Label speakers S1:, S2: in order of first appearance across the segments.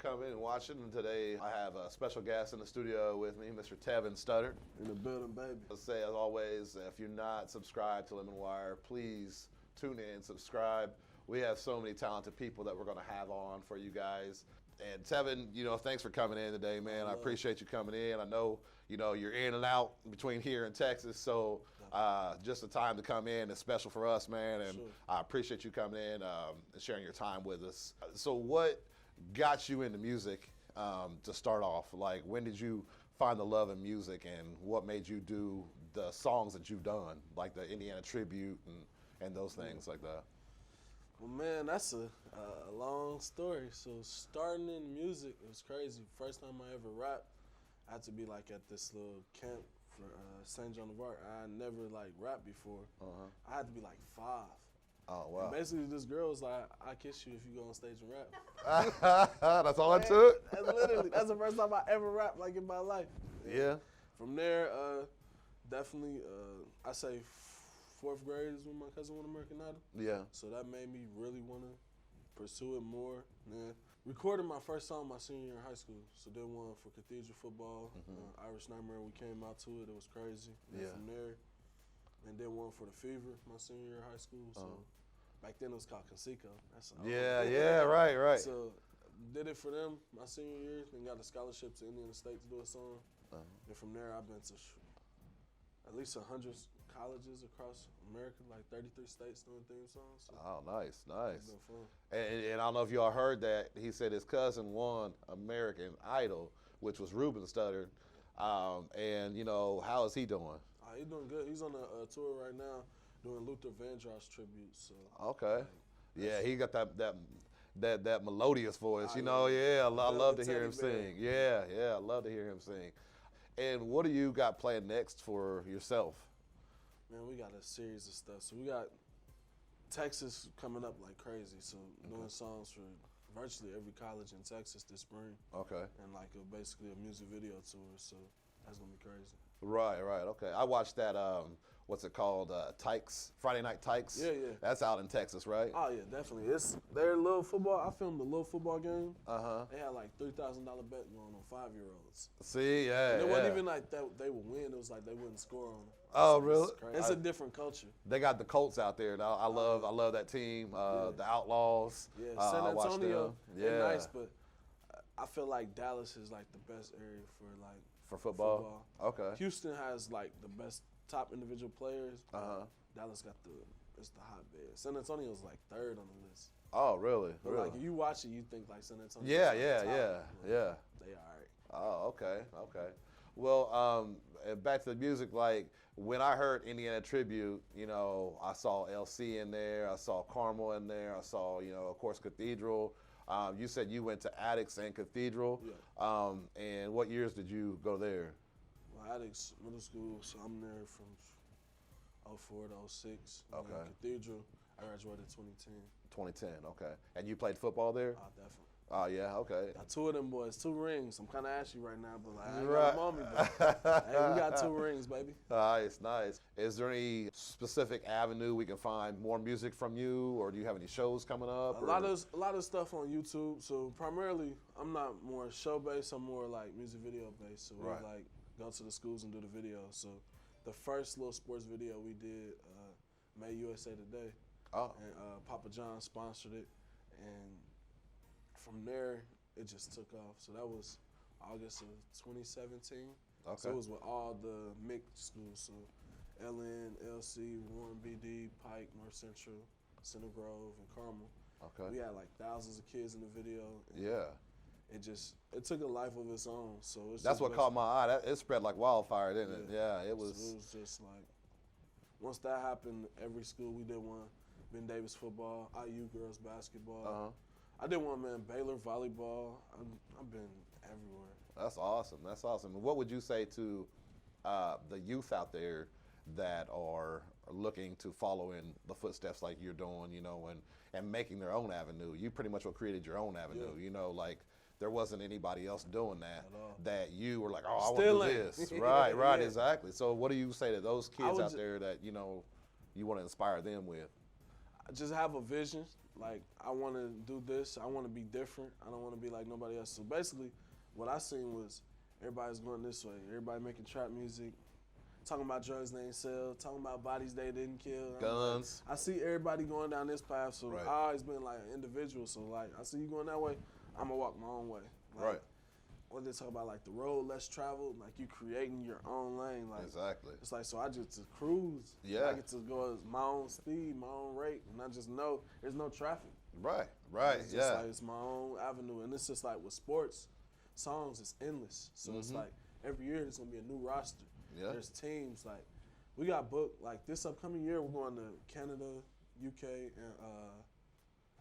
S1: coming and watching. And today I have a special guest in the studio with me, Mr. Tevin Studdard.
S2: In the building, baby.
S1: Let's say, as always, if you're not subscribed to LemonWire, please tune in, subscribe. We have so many talented people that we're going to have on for you guys. And Tevin, thanks for coming in today, man. I appreciate you coming in. I know, you're in and out between here and Texas, so just the time to come in is special for us, man. And
S2: Sure.
S1: I appreciate you coming in and sharing your time with us. So what got you into music to start off? Like, when did you find the love in music, and what made you do the songs that you've done, like the Indiana Tribute and those things like that?
S2: Well, man, that's a long story. So starting in music, it was crazy. First time I ever rapped, I had to be like at this little camp for St. Joan of Arc. I never like rapped before. I had to be like 5.
S1: Oh, wow.
S2: And basically, this girl was like, "I kiss you if you go on stage and rap."
S1: That's all it took?
S2: That's the first time I ever rapped like in my life.
S1: Yeah.
S2: From there, definitely, I say 4th grade is when my cousin won American Idol.
S1: Yeah.
S2: So that made me really want to pursue it more. And recorded my first song my senior year in high school. So did one for Cathedral football, Irish Nightmare. We came out to it. It was crazy. And
S1: Yeah.
S2: from there, and then one for the Fever my senior year in high school. So back then it was called Conseco. That's
S1: Yeah, right.
S2: So did it for them my senior year. Then got a scholarship to Indiana State to do a song. And from there I've been to at least 100 colleges across America, like 33 states doing theme songs. So
S1: Oh, nice.
S2: it's been fun.
S1: And I don't know if y'all heard that. He said his cousin won American Idol, which was Tevin Studdard. And, how is he doing?
S2: He's doing good. He's on a tour right now doing Luther Vandross tributes. So
S1: Okay. Yeah, he got that melodious voice, I
S2: yeah.
S1: love to hear him
S2: Teddy bear.
S1: sing. Yeah, I love to hear him sing. And what do you got planned next for yourself?
S2: Man, we got a series of stuff. So we got Texas coming up like crazy. So doing songs for virtually every college in Texas this spring.
S1: Okay.
S2: And like basically a music video tour. So that's gonna be crazy.
S1: Right, okay. I watched that, what's it called, Tykes, Friday Night Tykes?
S2: Yeah.
S1: That's out in Texas, right?
S2: Oh yeah, definitely. It's their little football. I filmed a little football game.
S1: Uh-huh.
S2: They had like $3,000 bet going on 5-year-olds.
S1: See, yeah,
S2: And it
S1: yeah.
S2: wasn't even like that they would win. It was like they wouldn't score on them.
S1: Oh, really?
S2: It's a different culture.
S1: They got the Colts out there. I love that team, the Outlaws.
S2: Yeah,
S1: I
S2: San
S1: watched
S2: Antonio,
S1: them.
S2: they're nice, but I feel like Dallas is like the best area for like
S1: football. Okay.
S2: Houston has like the best top individual players. Dallas got it's the hotbed. San Antonio's like 3rd on the list.
S1: Oh, really?
S2: But like if you watch it, you think like San Antonio.
S1: Yeah.
S2: They all right.
S1: Oh, okay. Well, and back to the music, like when I heard Indiana Tribute, I saw LC in there, I saw Carmel in there, I saw, of course, Cathedral. You said you went to Addicts and Cathedral.
S2: Yeah.
S1: And what years did you go there?
S2: Well, Addicts middle school, so I'm there from 04 to 06.
S1: Okay.
S2: And Cathedral, I graduated 2010.
S1: 2010, okay. And you played football there?
S2: Definitely.
S1: Oh, yeah, okay.
S2: Got 2 of them boys, 2 rings. I'm kind of ashy right now, but like, I ain't
S1: Right.
S2: got them on me. But hey, we got 2 rings, baby.
S1: Nice. Is there any specific avenue we can find more music from you, or do you have any shows coming up?
S2: A lot of stuff on YouTube. So primarily, I'm not more show based. I'm more like music video based. So we like go to the schools and do the videos. So the first little sports video we did made USA Today.
S1: Oh.
S2: And Papa John sponsored it, and from there it just took off. So that was August of 2017.
S1: Okay.
S2: So it was with all the mixed schools. So LN, LC, Warren, BD, Pike, North Central, Center Grove, and Carmel.
S1: Okay.
S2: We had like thousands of kids in the video.
S1: Yeah.
S2: It took a life of its own. So
S1: That's what caught my eye. It spread like wildfire, didn't it? Yeah, it was.
S2: So it was just like, once that happened, every school we did one. Ben Davis football, IU girls basketball. I did one, man, Baylor volleyball. I've been everywhere.
S1: That's awesome. What would you say to the youth out there that are looking to follow in the footsteps like you're doing, and making their own avenue? You pretty much created your own avenue, like there wasn't anybody else doing that you were like, oh, I want to do this. Right,
S2: Yeah.
S1: exactly. So what do you say to those kids out
S2: ju-
S1: there that, you want to inspire them with?
S2: I just have a vision. Like, I want to do this. I want to be different. I don't want to be like nobody else. So basically, what I seen was everybody's going this way. Everybody making trap music, talking about drugs they ain't sell, talking about bodies they didn't kill.
S1: Guns.
S2: Like, I see everybody going down this path. So
S1: Right.
S2: I always been like an individual. So like, I see you going that way, I'm gonna walk my own way. Like,
S1: Right.
S2: When they talk about like the road less traveled, like you creating your own lane. Like,
S1: Exactly.
S2: it's like, so I just to cruise.
S1: Yeah.
S2: I get to go at my own speed, my own rate, and I just know there's no traffic.
S1: Right. Right.
S2: It's just
S1: Yeah.
S2: like it's my own avenue, and it's just like with sports, songs it's endless. So it's like every year there's gonna be a new roster.
S1: Yeah.
S2: There's teams like we got booked like this upcoming year. We're going to Canada, UK, and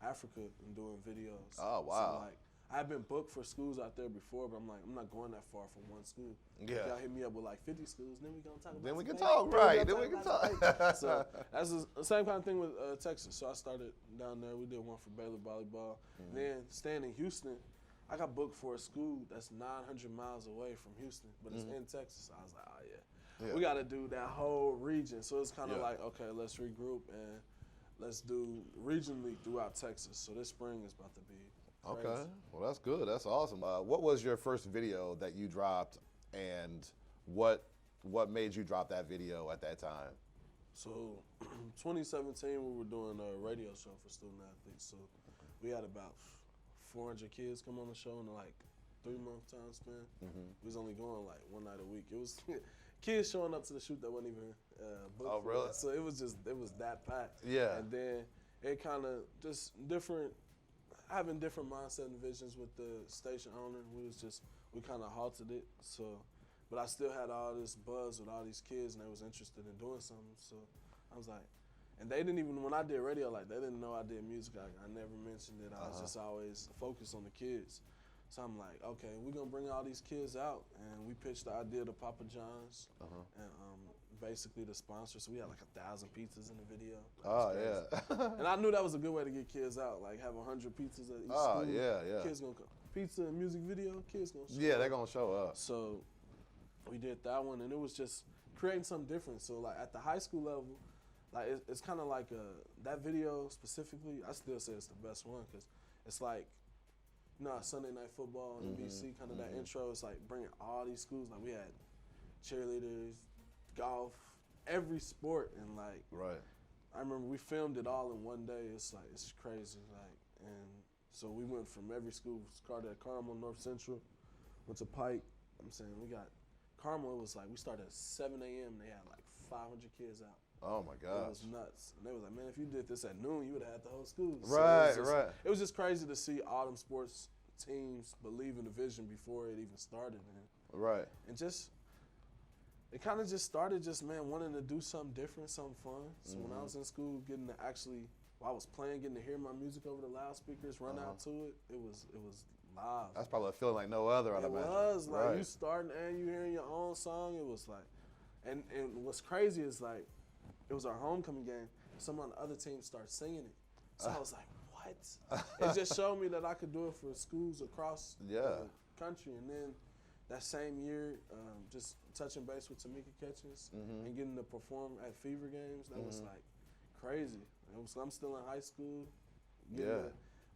S2: Africa and doing videos.
S1: Oh, wow.
S2: So like I've been booked for schools out there before, but I'm like I'm not going that far for one school.
S1: Yeah.
S2: Y'all hit me up with like 50 schools, then we gonna talk about.
S1: Then we can
S2: some
S1: talk,
S2: things.
S1: right?
S2: Then
S1: Then we can
S2: about some
S1: talk.
S2: things. So that's the same kind of thing with Texas. So I started down there. We did one for Baylor volleyball. Then staying in Houston, I got booked for a school that's 900 miles away from Houston, but it's in Texas. I was like, oh yeah. We got to do that whole region. So it's kind of like, okay, let's regroup and let's do regionally throughout Texas. So this spring is about to be crazy.
S1: Okay. Well, that's good. That's awesome. What was your first video that you dropped, and what made you drop that video at that time?
S2: So 2017, we were doing a radio show for student athletes. So we had about 400 kids come on the show in like 3-month time span. We was only going like one night a week. It was kids showing up to the shoot that wasn't even booked.
S1: Oh,
S2: for
S1: really?
S2: us. So it was that packed.
S1: Yeah.
S2: And then it kind of just having different mindset and visions with the station owner. We kind of halted it. So, but I still had all this buzz with all these kids, and they was interested in doing something. So I was like, and they didn't even, when I did radio, like they didn't know I did music. I never mentioned it. I was just always focused on the kids. So I'm like, okay, we're gonna bring all these kids out, and we pitched the idea to Papa John's and basically the sponsor. So we had like 1,000 pizzas in the video.
S1: Oh yeah.
S2: And I knew that was a good way to get kids out, like have 100 pizzas at each
S1: Oh
S2: school.
S1: yeah.
S2: Kids gonna come. Pizza and music video, kids gonna show
S1: Yeah,
S2: up.
S1: they're gonna show up.
S2: So we did that one, and it was just creating something different. So like at the high school level, like it's kind of like that video specifically, I still say it's the best one because it's like, you know, Sunday Night Football on NBC, kind of that intro. It's like bringing all these schools. Like we had cheerleaders, golf, every sport, and like
S1: Right.
S2: I remember we filmed it all in one day. It's like it's crazy, like, and so we went from every school. Started at Carmel, North Central, went to Pike. I'm saying we got Carmel. It was like we started at 7 a.m. They had like 500 kids out.
S1: Oh my
S2: It
S1: gosh.
S2: was nuts. And they was like, man, if you did this at noon, you would have had the whole school.
S1: Right,
S2: it was
S1: right.
S2: It was just crazy to see all them sports teams believe in the vision before it even started, man.
S1: Right.
S2: And just, it kind of just started just, man, wanting to do something different, something fun. So when I was in school, getting to actually, while I was playing, getting to hear my music over the loudspeakers, run out to it, it was live.
S1: That's probably a feeling like no other, I'd
S2: It
S1: imagine.
S2: was like
S1: Right.
S2: you starting and you hearing your own song. It was like, and what's crazy is like, it was our homecoming game. Some on the other team started singing it, so I was like, what? It just showed me that I could do it for schools across the country. And then that same year, just touching base with Tamika Catchings and getting to perform at Fever games, that was like crazy. I'm still in high school.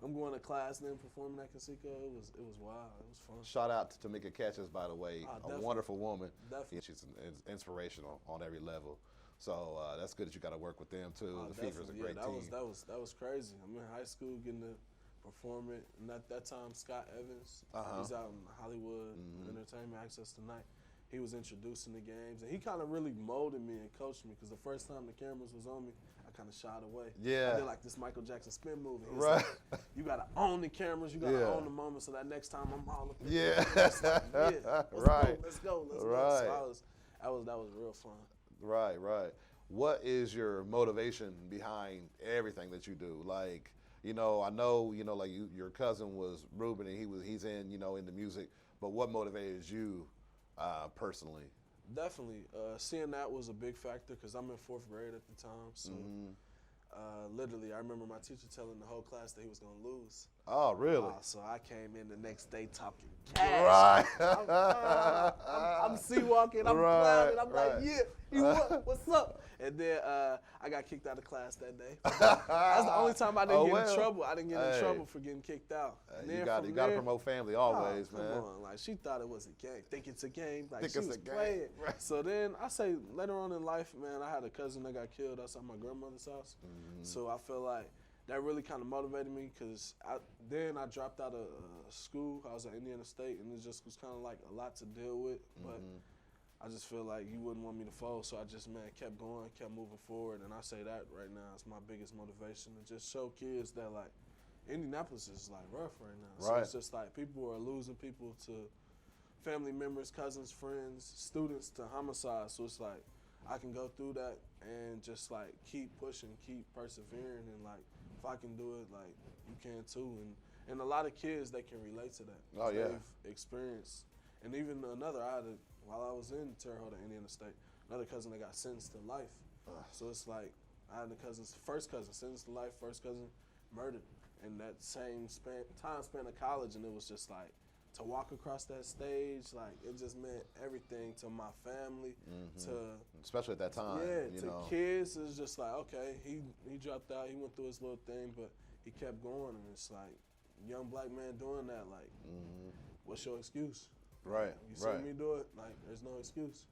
S2: I'm going to class and then performing at Casico. It was wild. It was fun.
S1: Shout out to Tamika Catchings, by the way, a
S2: Definitely.
S1: wonderful woman.
S2: Definitely.
S1: She's inspirational on every level. So that's good that you got to work with them too. The Fever's a great team.
S2: That was crazy. I'm in high school getting to perform it, and at that time Scott Evans, he's out in Hollywood Entertainment Access Tonight. He was introducing the games, and he kind of really molded me and coached me because the first time the cameras was on me, I kind of shied away.
S1: Yeah.
S2: I did like this Michael Jackson spin move. And he's
S1: Right.
S2: like, you got to own the cameras. You got to own the moment so that next time I'm all up in
S1: Yeah.
S2: Let's go.
S1: Right.
S2: So that was real fun.
S1: Right. What is your motivation behind everything that you do? Like, I know, like your cousin was Ruben and he's in, in the music, but what motivated you personally?
S2: Definitely. Seeing that was a big factor because I'm in 4th grade at the time. So literally, I remember my teacher telling the whole class that he was going to lose.
S1: Oh, really?
S2: So I came in the next day talking cash.
S1: Right.
S2: I'm sea-walking, I'm
S1: Right,
S2: climbing, I'm
S1: right.
S2: like, yeah, you what? What's up? And then I got kicked out of class that day. That's the only time I didn't get in trouble. I didn't get in trouble for getting kicked out. And
S1: You
S2: then
S1: got to promote family always,
S2: come
S1: man.
S2: on, like she thought it was a game. Think it's a game, like
S1: Think
S2: she
S1: it's
S2: was
S1: a game.
S2: playing.
S1: Right.
S2: So then I say later on in life, man, I had a cousin that got killed outside my grandmother's house. So I feel like that really kind of motivated me because then I dropped out of school. I was at Indiana State, and it just was kind of like a lot to deal with. But I just feel like you wouldn't want me to fold, so I just, kept going, kept moving forward. And I say that right now is my biggest motivation to just show kids that, like, Indianapolis is, like, rough right now. So it's just like people are losing people to family members, cousins, friends, students to homicide. So it's like I can go through that and just, like, keep pushing, keep persevering, and, like, if I can do it, like, you can too. And a lot of kids, they can relate to that.
S1: Oh, yeah.
S2: They've experienced. And even while I was in Terre Haute, Indiana State, another cousin that got sentenced to life. So it's like I had first cousin sentenced to life, first cousin murdered. And that same time spent in college, and it was just like, to walk across that stage, like, it just meant everything to my family,
S1: especially at that time.
S2: Yeah, to kids, it's just like, okay, he dropped out, he went through his little thing, but he kept going, and it's like, young black man doing that, like, what's your excuse?
S1: Right,
S2: You see me do it, like, there's no excuse.